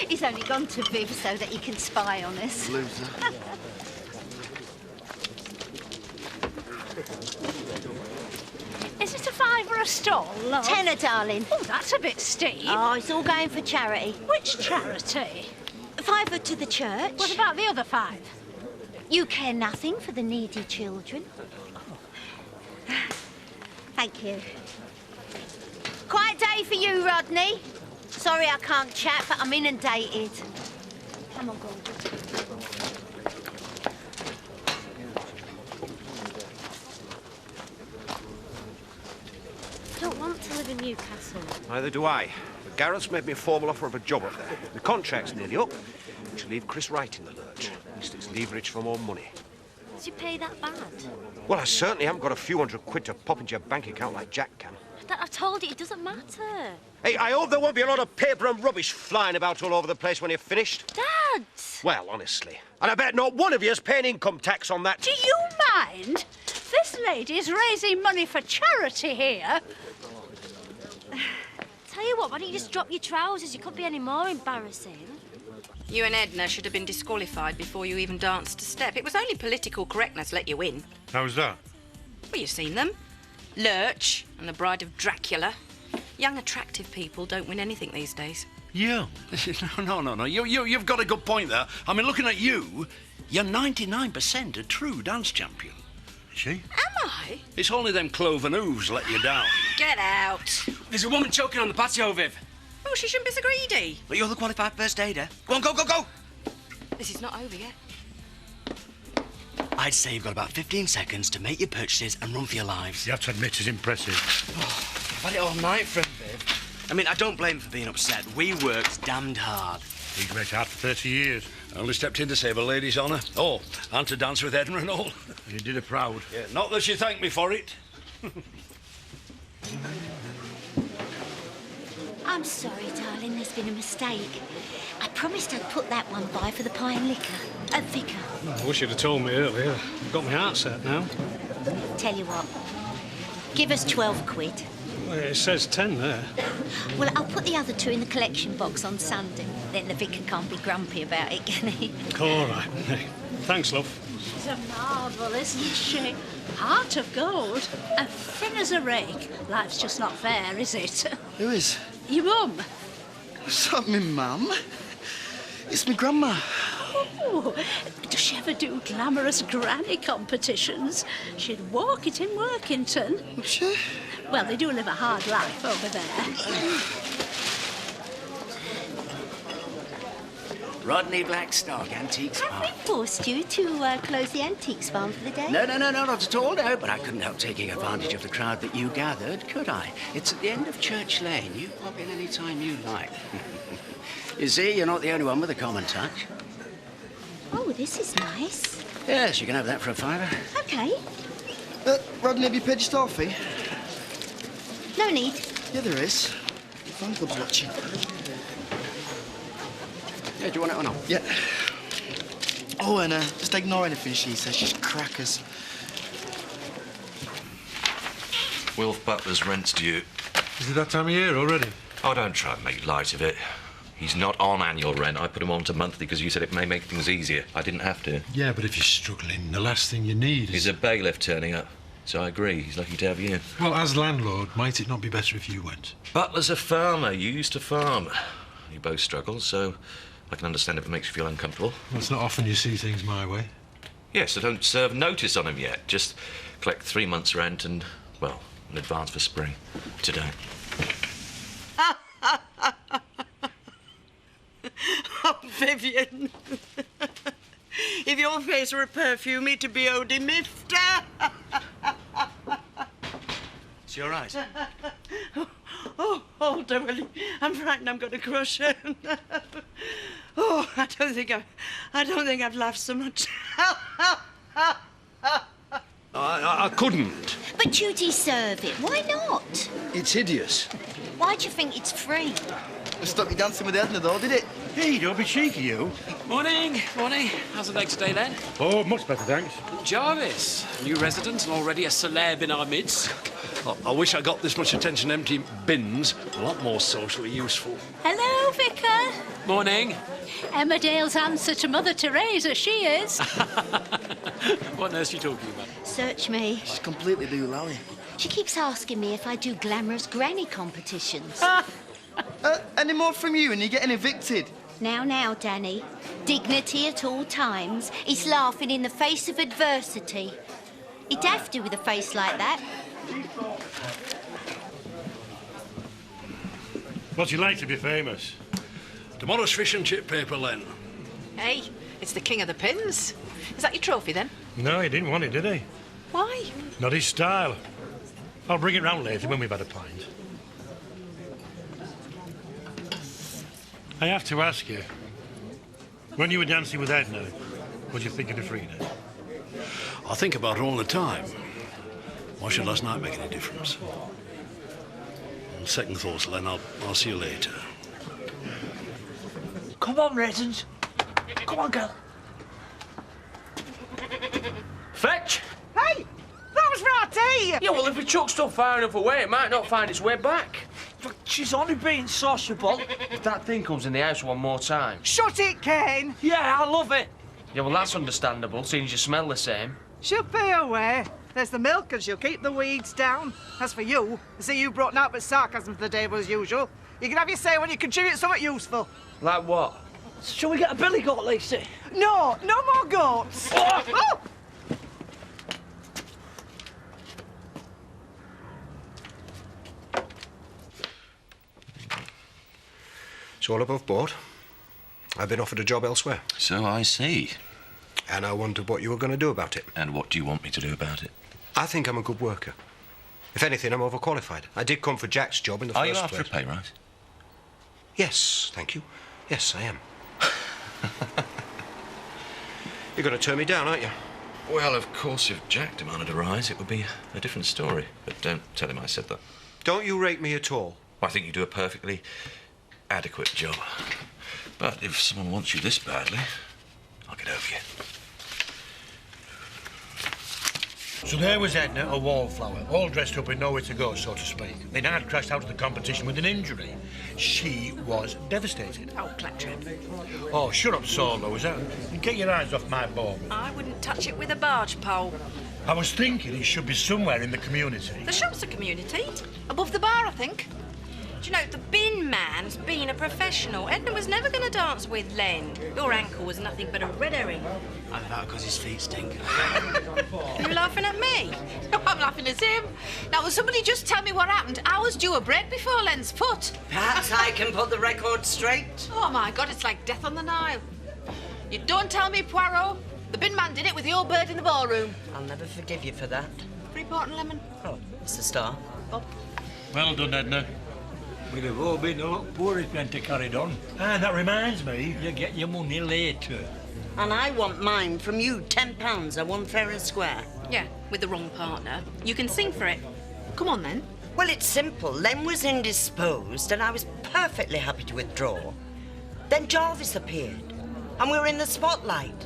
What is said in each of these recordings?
He's only gone to Viv so that he can spy on us. Loser. Is it a £5 a stall, love? Tenner, darling. Oh, that's a bit steep. Oh, it's all going for charity. Which charity? £5 to the church. What about the other 5? You care nothing for the needy children. Thank you. Quiet day for you, Rodney. Sorry I can't chat, but I'm inundated. Come on, Gordon. I don't want to live in Newcastle. Neither do I. But Gareth's made me a formal offer of a job up there. The contract's nearly up, which will leave Chris right in the lurch. At least it's leverage for more money. Did you pay that bad? Well, I certainly haven't got a few £100 to pop into your bank account like Jack can. Dad, I told you, it doesn't matter. Hey, I hope there won't be a lot of paper and rubbish flying about all over the place when you're finished. Dad! Well, honestly. And I bet not one of you's paying income tax on that. Do you mind? This lady's raising money for charity here. Tell you what, why don't you just drop your trousers? You couldn't be any more embarrassing. You and Edna should have been disqualified before you even danced a step. It was only political correctness let you win. How's that? Well, you've seen them. Lurch and the Bride of Dracula. Young, attractive people don't win anything these days. Yeah. No. You've got a good point there. I mean, looking at you, you're 99% a true dance champion. Is she? Am I? It's only them cloven hooves let you down. Get out. There's a woman choking on the patio, Viv. Oh, she shouldn't be so greedy. But you're the qualified first aider. Go on, go! This is not over yet. I'd say you've got about 15 seconds to make your purchases and run for your lives. You have to admit it's impressive. I've had it all night for him, Viv. I mean, I don't blame him for being upset. We worked damned hard. He's worked hard for 30 years. I only stepped in to save a lady's honour. Oh, and to dance with Edna and all. You did her proud. Yeah, not that she thanked me for it. I'm sorry, darling, there's been a mistake. I promised I'd put that one by for the pie and liquor. Vicar. I wish you'd have told me earlier. I've got my heart set now. Tell you what, give us 12 quid. Well, it says 10 there. Well, I'll put the other 2 in the collection box on Sunday. Then the vicar can't be grumpy about it, can he? All right. Hey, thanks, love. She's a marvel, isn't she? Heart of gold and thin as a rake. Life's just not fair, is it? Who is? Your mum. It's not me mum. It's me grandma. Oh, does she ever do glamorous granny competitions? She'd walk it in Workington. Would she? Well, they do live a hard life over there. Rodney Blackstock, Antiques Have Farm. we forced you to close the antiques farm for the day? No, not at all, no. But I couldn't help taking advantage of the crowd that you gathered, could I? It's at the end of Church Lane. You pop in any time you like. You see, you're not the only one with a common touch. Oh, this is nice. Yes, you can have that for a £5. OK. Rodney, have you paid your store fee? No need. Yeah, there is. The fan club's watching. Yeah, do you want it or not? Yeah. Oh, and just ignore anything she says. She's crackers. Wilf Butler's rent's due. Is it that time of year already? Oh, don't try and make light of it. He's not on annual rent. I put him on to monthly because you said it may make things easier. I didn't have to. Yeah, but if you're struggling, the last thing you need is... He's a bailiff turning up. So I agree. He's lucky to have you. Well, as landlord, might it not be better if you went? Butler's a farmer. You used to farm. You both struggle, so I can understand if it makes you feel uncomfortable. Well, it's not often you see things my way. Yes, I don't serve notice on him yet. Just collect 3 months' rent and, well, an advance for spring. Today. Oh, Vivian. If your face were a perfume, it'd be eau de mifta. Is she all right? Oh, darling, I'm frightened I'm going to crush her. Oh, I don't think I've laughed so much. I couldn't. But you deserve it. Why not? It's hideous. Why do you think it's free? It stopped you dancing with Edna, though, did it? Hey, don't be cheeky, you. Morning, morning. How's the leg today, Len? Oh, much better, thanks. Jarvis, new resident and already a celeb in our midst. I wish I got this much attention emptying bins. A lot more socially useful. Hello, Vicar. Morning. Emmerdale's answer to Mother Teresa, she is. What nurse are you talking about? Search me. She's completely doolally. She keeps asking me if I do glamorous granny competitions. Any more from you and you're getting evicted? Now, Danny. Dignity at all times. He's laughing in the face of adversity. He'd have to with a face like that. What's it like to be famous? Tomorrow's fish and chip paper, Len. Hey, it's the king of the pins. Is that your trophy, then? No, he didn't want it, did he? Why? Not his style. I'll bring it round later when we've had a pint. I have to ask you, when you were dancing with Edna, what did you think of Frida? I think about her all the time. Why should last night make any difference? On second thoughts, Len, I'll see you later. Come on, Raisins. Come on, girl. Fetch! Hey! That was right, Yeah, well, if we chuck stuff far enough away, it might not find its way back. But she's only being sociable. If that thing comes in the house one more time... Shut it, Kane! Yeah, I love it. Yeah, well, that's understandable, seeing as you smell the same. She'll pay her way. There's the milk and she'll keep the weeds down. As for you, I see you brought out with sarcasm to the table as usual. You can have your say when you contribute something useful. Like what? Shall we get a billy goat, Lacey? No, no more goats. Oh! It's all above board. I've been offered a job elsewhere. So I see. And I wondered what you were going to do about it. And what do you want me to do about it? I think I'm a good worker. If anything, I'm overqualified. I did come for Jack's job in the Are first you after place. a pay rise? Yes, thank you. Yes, I am. You're going to turn me down, aren't you? Well, of course, if Jack demanded a rise, it would be a different story. But don't tell him I said that. Don't you rate me at all? I think you do a perfectly adequate job. But if someone wants you this badly, I'll get over you. So there was Edna, a wallflower, all dressed up with nowhere to go, so to speak. Then I'd crashed out of the competition with an injury. She was devastated. Oh, claptrap. Oh, shut up, sore loser, and get your eyes off my ball. I wouldn't touch it with a barge pole. I was thinking it should be somewhere in the community. The shop's a community. Above the bar, I think. Do you know, the bin man's been a professional. Edna was never going to dance with Len. Your ankle was nothing but a red herring. Either that because his feet stink. You're laughing at me? No, I'm laughing at him. Now, will somebody just tell me what happened? I was due a break before Len's foot. Perhaps I can put the record straight. Oh, my God, it's like death on the Nile. You don't tell me, Poirot. The bin man did it with the old bird in the ballroom. I'll never forgive you for that. Freeport and lemon. Oh, it's a star. Bob. Well done, Edna. We'd have all been a lot poorer if we hadn't carried on. And that reminds me. You get your money later. And I want mine from you, £10 at 1 fair and square. Yeah, with the wrong partner. You can sing for it. Come on, then. Well, it's simple. Len was indisposed and I was perfectly happy to withdraw. Then Jarvis appeared and we were in the spotlight.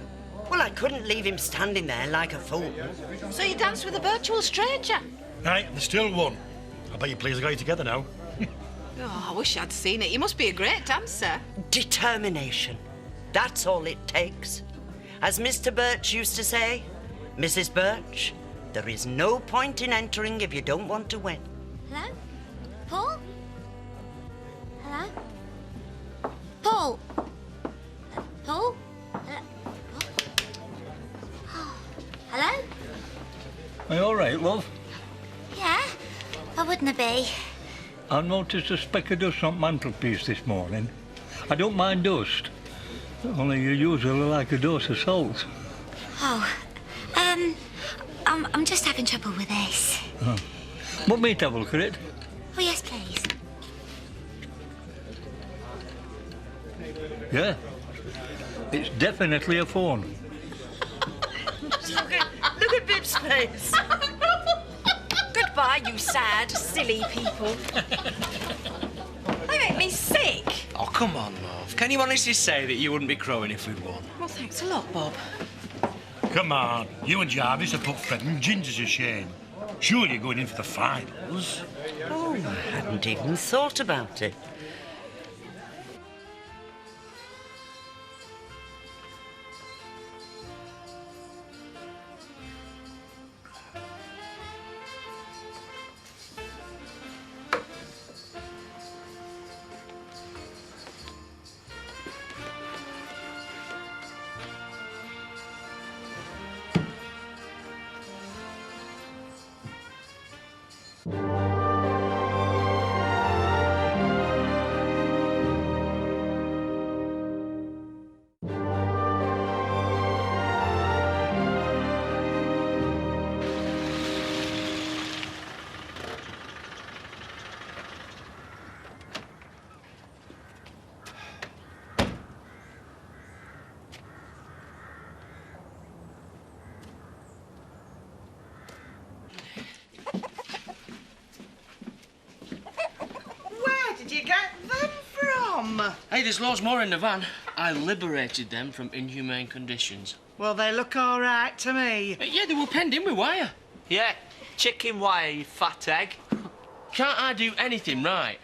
Well, I couldn't leave him standing there like a fool. So you danced with a virtual stranger? Right, there's still one. I bet you please got you together now. Oh, I wish I'd seen it. You must be a great dancer. Determination. That's all it takes. As Mr. Birch used to say, Mrs. Birch, there is no point in entering if you don't want to win. Hello? Paul? Hello? Paul? Paul? Hello? Are you all right, love? Yeah? Why wouldn't I be? I noticed a speck of dust on the mantelpiece this morning. I don't mind dust. Only you usually like a dose of salt. Oh, I'm just having trouble with this. Oh. Want me to have a look at it? Oh, yes, please. Yeah. It's definitely a phone. Look at Bib's face. Goodbye, you sad, silly people. They make me sick. Oh, come on, love. Can you honestly say that you wouldn't be crowing if we'd won? Well, thanks a lot, Bob. Come on, you and Jarvis have put Fred and Ginger's to shame. Surely you're going in for the finals. Oh, I hadn't even thought about it. Where did you get them from? Hey, there's loads more in the van. I liberated them from inhumane conditions. Well, they look all right to me. Yeah, they were penned in with wire. Yeah, chicken wire, you fat egg. Can't I do anything right?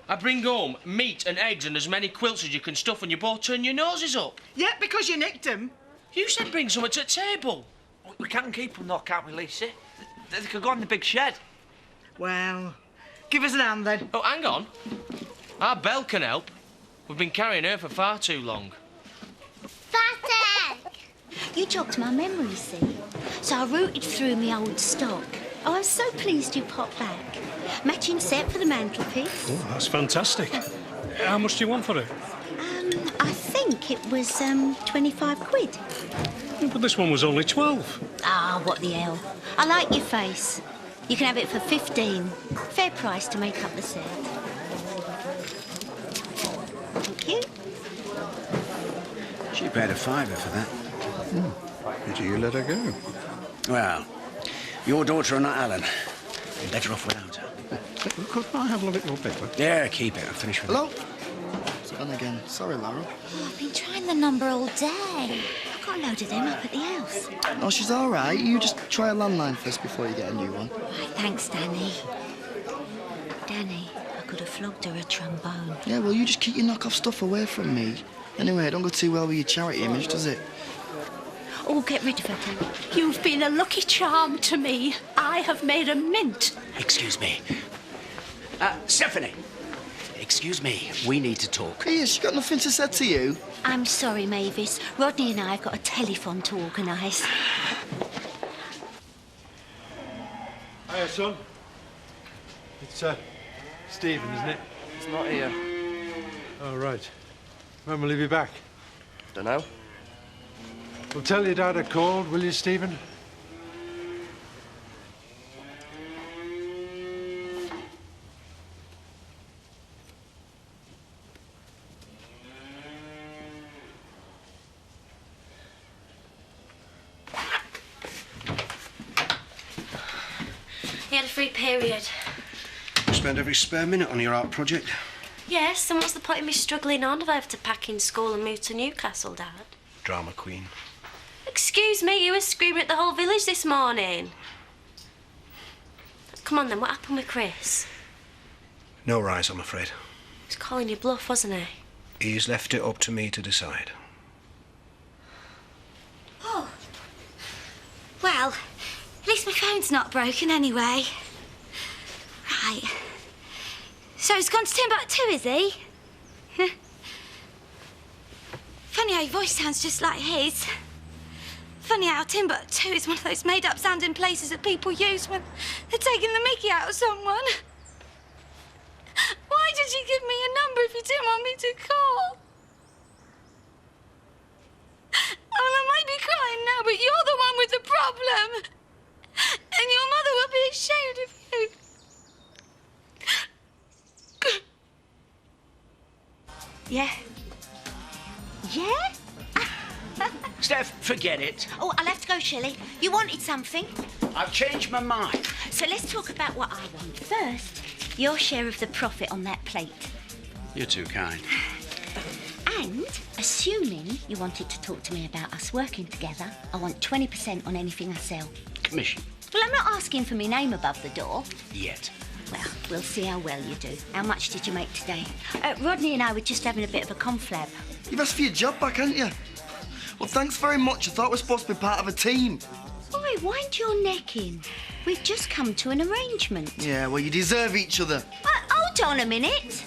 I bring home meat and eggs and as many quilts as you can stuff and you both turn your noses up. Yeah, because you nicked them. You said bring something to the table. We can keep them though, can't we, Lisa? They could go in the big shed. Well, give us an hand then. Oh, hang on. Our Belle can help. We've been carrying her for far too long. Fat egg! You jogged my memory, see? So I rooted through my old stock. Oh, I'm so pleased you popped back. Matching set for the mantelpiece. Oh, that's fantastic. How much do you want for it? I think it was 25 quid. Yeah, but this one was only 12. Ah, what the hell. I like your face. You can have it for 15. Fair price to make up the set. Thank you. She paid a fiver for that. Did you let her go? Well, your daughter or not, Alan. You're better off without her. Could I have a bit more paper? Yeah, keep it. I'll finish with Hello? It's gone again. Sorry, Laura. Oh, I've been trying the number all day. I've got a load of them up at the house. Oh, she's all right. You just try a landline first before you get a new one. Right, thanks, Danny. Danny, I could have flogged her a trombone. Yeah, well, you just keep your knock-off stuff away from me. Anyway, it don't go too well with your charity image, does it? Oh, get rid of her, then. You've been a lucky charm to me. I have made a mint. Excuse me. Stephanie. Excuse me. We need to talk. Hey, she got nothing to say to you. I'm sorry, Mavis. Rodney and I have got a telephone to organise. Hiya, son. It's, Stephen, isn't it? It's not here. Oh, right. When will he be back? Dunno. Well, tell your dad I called, will you, Stephen? He had a free period. You spend every spare minute on your art project. Yes, and what's the point of me struggling on if I have to pack in school and move to Newcastle, Dad? Drama queen. Excuse me, you were screaming at the whole village this morning. Come on then, what happened with Chris? No rise, I'm afraid. He was calling you bluff, wasn't he? He's left it up to me to decide. Oh. Well, at least my phone's not broken anyway. Right. So he's gone to Timbuktu, is he? Funny how your voice sounds just like his. Funny how Timbuktu is one of those made-up sounding places that people use when they're taking the mickey out of someone. Why did you give me a number if you didn't want me to call? Well, I might be crying now, but you're the one with the problem. And your mother will be ashamed of you. Yeah. Yeah? Steph, forget it. Oh, I'll have to go, Shelley. You wanted something? I've changed my mind. So let's talk about what I want. First, your share of the profit on that plate. You're too kind. And, assuming you wanted to talk to me about us working together, I want 20% on anything I sell. Commission. Well, I'm not asking for my name above the door. Yet. Well, we'll see how well you do. How much did you make today? Rodney and I were just having a bit of a conflab. You've asked for your job back, haven't you? Well, thanks very much. I thought we were supposed to be part of a team. Oi, wind your neck in. We've just come to an arrangement. Yeah, well, you deserve each other. Hold on a minute.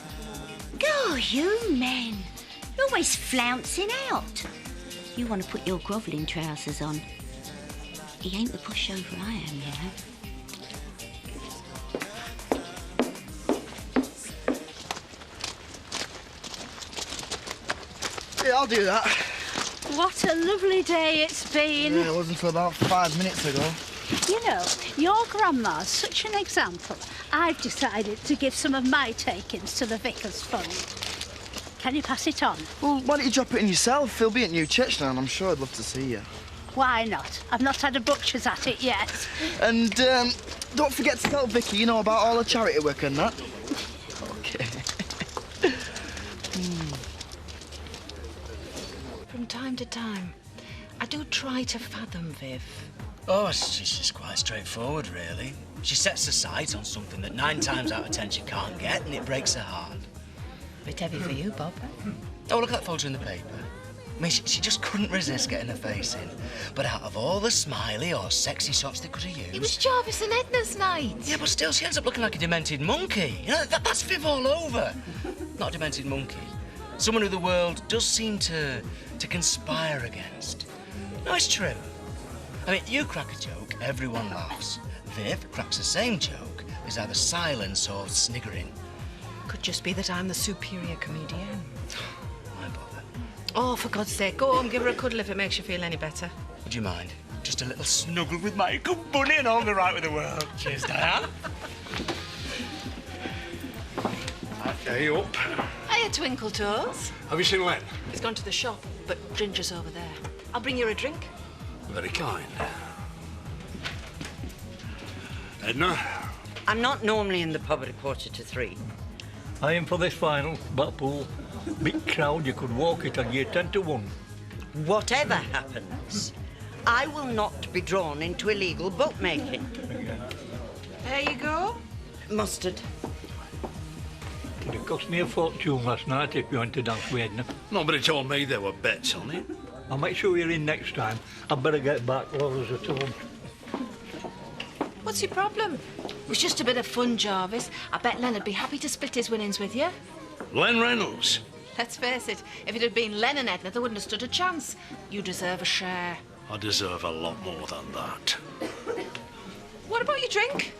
Go, you men. You're always flouncing out. You want to put your grovelling trousers on. He ain't the pushover I am, you know. Yeah, I'll do that. What a lovely day it's been. Yeah, it wasn't until about 5 minutes ago. You know, your grandma's such an example. I've decided to give some of my takings to the Vicar's Fund. Can you pass it on? Well, why don't you drop it in yourself? He'll be at New Church now, and I'm sure I'd love to see you. Why not? I've not had a butcher's at it yet. And don't forget to tell Vicky, you know, about all the charity work and that. Okay. From time to time, I do try to fathom Viv. Oh, she's just quite straightforward, really. She sets her sights on something that 9 times out of 10 she can't get, and it breaks her heart. Bit heavy for you, Bob. Oh, look at that photo in the paper. I mean, she just couldn't resist getting her face in. But out of all the smiley or sexy shots they could have used... It was Jarvis and Edna's night. Yeah, but still, she ends up looking like a demented monkey. You know, that's Viv all over. Not a demented monkey. Someone who the world does seem to conspire against. No, it's true. I mean, you crack a joke, everyone laughs. Viv cracks the same joke, is either silence or sniggering. Could just be that I'm the superior comedian. Why bother? Oh, for God's sake, go home, give her a cuddle if it makes you feel any better. Would you mind? Just a little snuggle with my good bunny and all the right with the world. Cheers, Diane. Okay, you up? Hiya, Twinkle Toes. Have you seen Len? He's gone to the shop, but Ginger's over there. I'll bring you a drink. Very kind. Edna? I'm not normally in the pub at 2:45. I am for this final, Blackpool. Big crowd, you could walk it on year 10 to 1. Whatever happens, I will not be drawn into illegal bookmaking. There you go. Mustard. It cost me a fortune last night if you went to dance with Edna. Nobody told me there were bets on it. I'll make sure you're in next time. I'd better get back while there's at home. What's your problem? It was just a bit of fun, Jarvis. I bet Len would be happy to split his winnings with you. Len Reynolds. Let's face it, if it had been Len and Edna, they wouldn't have stood a chance. You deserve a share. I deserve a lot more than that. What about your drink?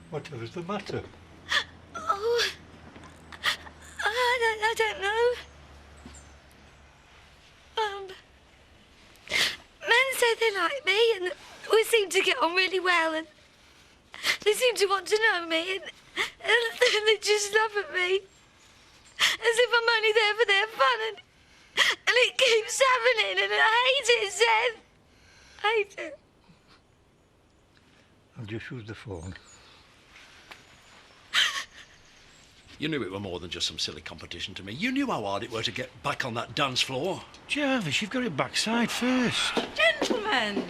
Whatever's the matter? Oh, I don't know. Men say they like me and we seem to get on really well and they seem to want to know me and they just laugh at me as if I'm only there for their fun and it keeps happening and I hate it, Seth. I hate it. I'll just use the phone. You knew it were more than just some silly competition to me. You knew how hard it were to get back on that dance floor. Jarvis, you've got it backside first. Gentlemen,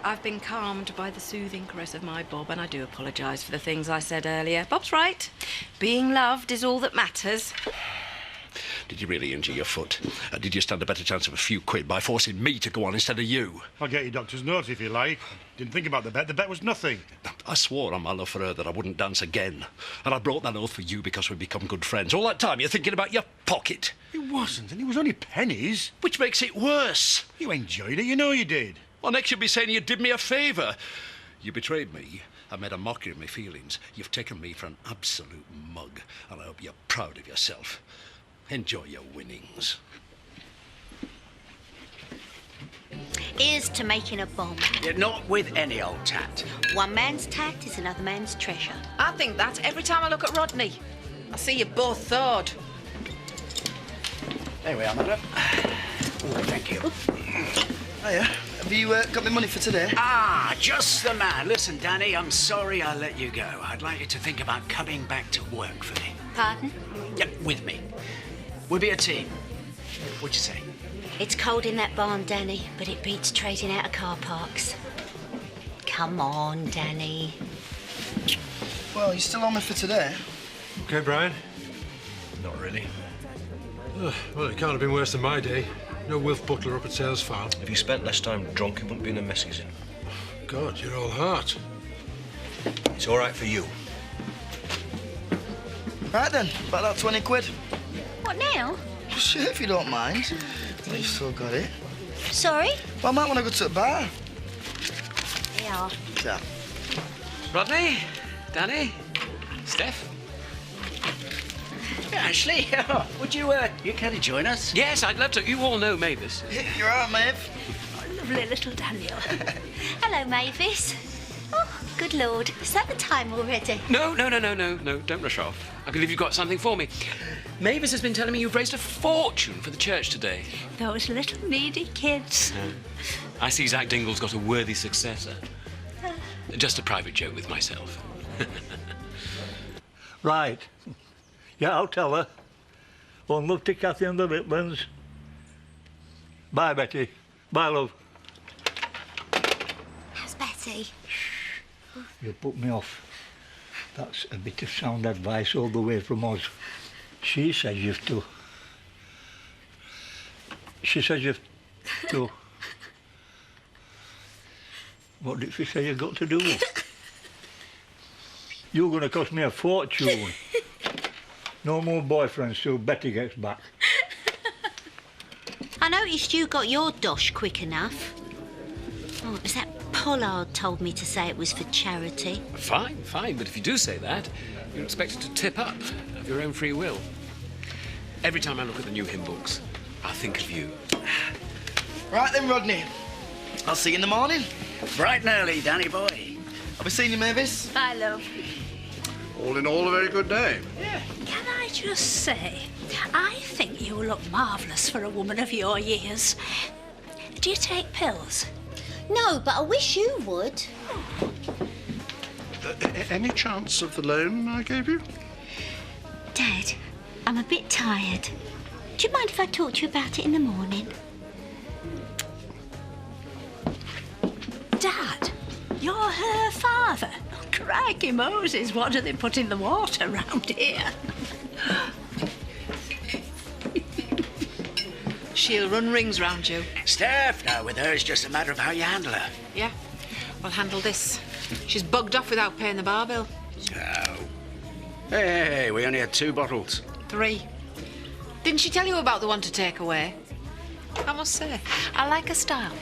I've been calmed by the soothing caress of my Bob, and I do apologise for the things I said earlier. Bob's right. Being loved is all that matters. Did you really injure your foot? Did you stand a better chance of a few quid by forcing me to go on instead of you? I'll get your doctor's note if you like. Didn't think about the bet. The bet was nothing. I swore on my love for her that I wouldn't dance again. And I brought that oath for you because we've become good friends. All that time you're thinking about your pocket. It wasn't, and it was only pennies. Which makes it worse. You enjoyed it, you know you did. Well, next you'll be saying you did me a favour. You betrayed me and made a mockery of my feelings. You've taken me for an absolute mug, and I hope you're proud of yourself. Enjoy your winnings. Here's to making a bomb. You're not with any old tat. One man's tact is another man's treasure. I think that every time I look at Rodney. I see you both thawed. There we are, madam. Oh, thank you. Hiya. Have you got me money for today? Ah, just the man. Listen, Danny, I'm sorry I let you go. I'd like you to think about coming back to work for me. Pardon? Yeah, with me. We'll be a team. What'd you say? It's cold in that barn, Danny, but it beats trading out of car parks. Come on, Danny. Well, you still on me for today? Okay, Brian? Not really. Well, it can't have been worse than my day. No Wilf Butler up at Sales Farm. If you spent less time drunk, you wouldn't be in the mess he's in. God, you're all heart. It's all right for you. Right then, about that 20 quid. What now? Sure, if you don't mind. Well, you've still got it. Sorry? Well, I might want to go to the bar. Yeah. Yeah. Rodney, Danny, Steph. Ashley, would you care to join us? Yes, I'd love to. You all know Mavis. You're right, Maeve. Lovely little Daniel. Hello, Mavis. Oh, good Lord. Is that the time already? No, don't rush off. I believe you've got something for me. Mavis has been telling me you've raised a fortune for the church today. Those little needy kids. I see Zach Dingle's got a worthy successor. Just a private joke with myself. Right. Yeah, I'll tell her. One love to Kathy and the Littmans. Bye, Betty. Bye, love. How's Betty? You put me off. That's a bit of sound advice all the way from us. She says you've to... She says you've to... What did she say you've got to do? You're going to cost me a fortune. No more boyfriends till Betty gets back. I noticed you got your dosh quick enough. Oh, it was that Pollard told me to say it was for charity. Fine, but if you do say that, you're expected to tip up of your own free will. Every time I look at the new hymn books, I think of you. Right then, Rodney. I'll see you in the morning. Bright and early, Danny boy. I'll be seeing you, Mavis. Bye, love. All in all, a very good day. Yeah. Can I just say, I think you look marvellous for a woman of your years. Do you take pills? No, but I wish you would. Any chance of the loan I gave you? Dad, I'm a bit tired. Do you mind if I talk to you about it in the morning? Dad, you're her father. Crikey Moses, what do they put in the water round here? She'll run rings round you. Steph, now with her, it's just a matter of how you handle her. Yeah? Well, handle this. She's bugged off without paying the bar bill. Oh. Hey, we only had 2 bottles. 3. Didn't she tell you about the one to take away? I must say, I like her style.